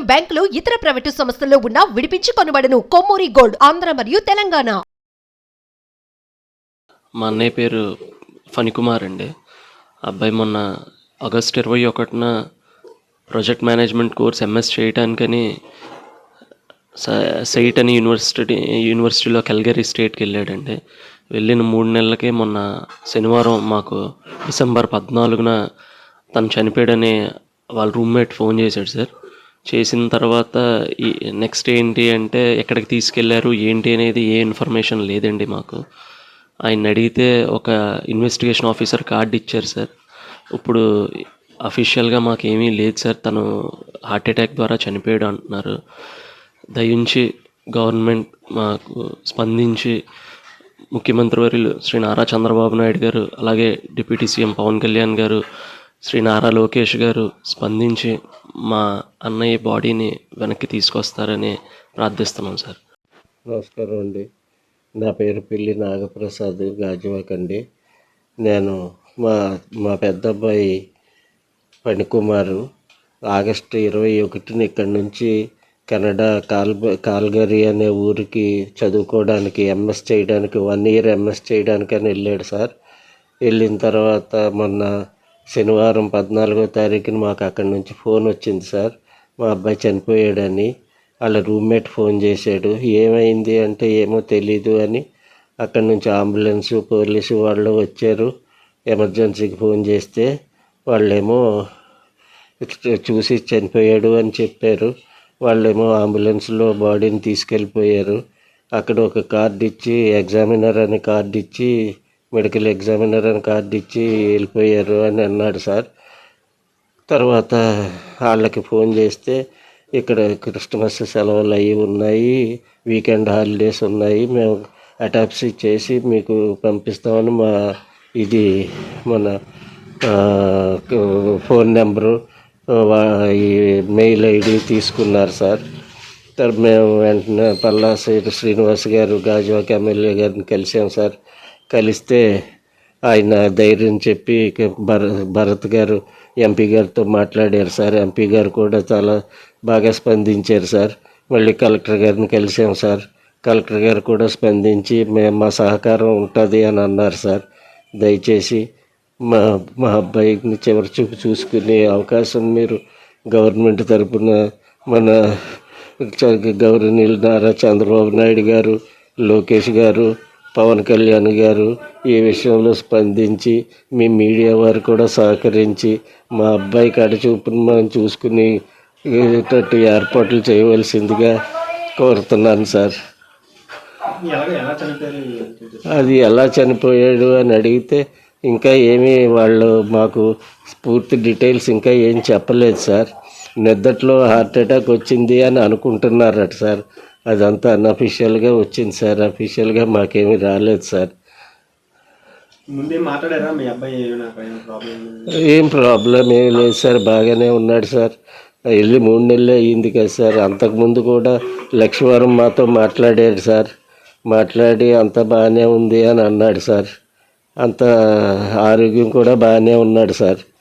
MNM బ్యాంకులు ఇతర private సంస్థల్లో ఉన్న విడిపించి కొనబడను. కొమ్మూరి గోల్డ్ ఆంధ్ర మరియు తెలంగాణ. మా అన్నయ్య పేరు ఫణికుమార్ అండి. అబ్బాయి మొన్న ఆగస్ట్ 21న ప్రాజెక్ట్ మేనేజ్మెంట్ కోర్స్ ఎంఎస్ చేయడానికని సైట్ అని యూనివర్సిటీలో కల్గరీ స్టేట్కి వెళ్ళాడండి. వెళ్ళిన 3 నెలలకే మొన్న శనివారం మాకు డిసెంబర్ 14న తను చనిపోయాడని వాళ్ళ రూమ్మేట్ ఫోన్ చేశాడు సార్. చేసిన తర్వాత ఈ నెక్స్ట్ ఏంటి అంటే ఎక్కడికి తీసుకెళ్లారు ఏంటి అనేది ఏ ఇన్ఫర్మేషన్ లేదండి మాకు. ఆయన అడిగితే ఒక ఇన్వెస్టిగేషన్ ఆఫీసర్ కార్డు ఇచ్చారు సార్. ఇప్పుడు అఫీషియల్గా మాకేమీ లేదు సార్, తను హార్ట్ అటాక్ ద్వారా చనిపోయాడు అంటున్నారు. దయించి గవర్నమెంట్ మాకు స్పందించి ముఖ్యమంత్రి వర్యులు శ్రీ నారా చంద్రబాబు నాయుడు గారు, అలాగే డిప్యూటీ సీఎం పవన్ కళ్యాణ్ గారు, శ్రీ నారా లోకేష్ గారు స్పందించి మా అన్నయ్య బాడీని వెనక్కి తీసుకొస్తారని ప్రార్థిస్తున్నాం సార్. నమస్కారం అండి. నా పేరు పిల్లి నాగప్రసాద్ గాజువాకండి. నేను మా పెద్ద అబ్బాయి ఫణికుమారు ఆగస్టు 21న ఇక్కడి నుంచి కెనడా కాల్గరీ అనే ఊరికి చదువుకోవడానికి ఎంఎస్ చేయడానికి 1 ఇయర్ ఎంఎస్ చేయడానికి అని వెళ్ళాడు సార్. వెళ్ళిన తర్వాత మొన్న శనివారం 14వ తారీఖున మాకు అక్కడి నుంచి ఫోన్ వచ్చింది సార్, మా అబ్బాయి చనిపోయాడని. వాళ్ళ రూమ్మేట్ ఫోన్ చేశాడు. ఏమైంది అంటే ఏమో తెలీదు అని. అక్కడి నుంచి అంబులెన్సు పోలీసు వాళ్ళు వచ్చారు. ఎమర్జెన్సీకి ఫోన్ చేస్తే వాళ్ళేమో చూసి చనిపోయాడు అని చెప్పారు. వాళ్ళేమో అంబులెన్స్లో బాడీని తీసుకెళ్ళిపోయారు. అక్కడ ఒక కార్డు ఇచ్చి ఎగ్జామినర్ అని కార్డు ఇచ్చి మెడికల్ ఎగ్జామినర్ అని కార్డు ఇచ్చి వెళ్ళిపోయారు అని అన్నాడు సార్. తర్వాత వాళ్ళకి ఫోన్ చేస్తే ఇక్కడ క్రిస్మస్ సెలవులు అవి ఉన్నాయి, వీకెండ్ హాలిడేస్ ఉన్నాయి, మేము అటాప్సీ చేసి మీకు పంపిస్తామని మన ఫోన్ నెంబరు ఈ మెయిల్ ఐడి తీసుకున్నారు సార్. మేము వెంటనే పల్లా శ్రీనివాస్ గారు గాజువాక ఎమ్మెల్యే గారిని కలిసాం సార్. కలిస్తే ఆయన ధైర్యం చెప్పి భరత్ గారు ఎంపీ గారితో మాట్లాడారు సార్. ఎంపీ గారు కూడా చాలా బాగా స్పందించారు సార్. మళ్ళీ కలెక్టర్ గారిని కలిసాం సార్. కలెక్టర్ గారు కూడా స్పందించి మా సహకారం ఉంటుంది అని అన్నారు సార్. దయచేసి మా అబ్బాయిని చివరి చూపు చూసుకునే అవకాశం మీరు గవర్నమెంట్ తరఫున మన గౌరవనీయులు నారా చంద్రబాబు నాయుడు గారు, లోకేష్ గారు, పవన్ కళ్యాణ్ గారు ఈ విషయంలో స్పందించి మీ మీడియా వారు కూడా సహకరించి మా అబ్బాయి కడచూపును మనం చూసుకుని ఏర్పాట్లు చేయవలసిందిగా కోరుతున్నాను సార్. అది ఎలా చనిపోయాడు అని అడిగితే ఇంకా ఏమీ వాళ్ళు మాకు పూర్తి డీటెయిల్స్ ఇంకా ఏం చెప్పలేదు సార్. నిద్దట్లో హార్ట్ అటాక్ వచ్చింది అని అనుకుంటున్నారట సార్. అదంతా అన్అఫీషియల్గా వచ్చింది సార్. అఫీషియల్గా మాకేమీ రాలేదు సార్. ఏం ప్రాబ్లం ఏమి లేదు సార్, బాగానే ఉన్నాడు సార్. వెళ్ళి 3 నెలలు అయ్యింది కదా సార్. అంతకుముందు కూడా లక్ష్మీవారం మాతో మాట్లాడాడు సార్. మాట్లాడి అంత బాగానే ఉంది అని అన్నాడు సార్. అంత ఆరోగ్యం కూడా బాగానే ఉన్నాడు సార్.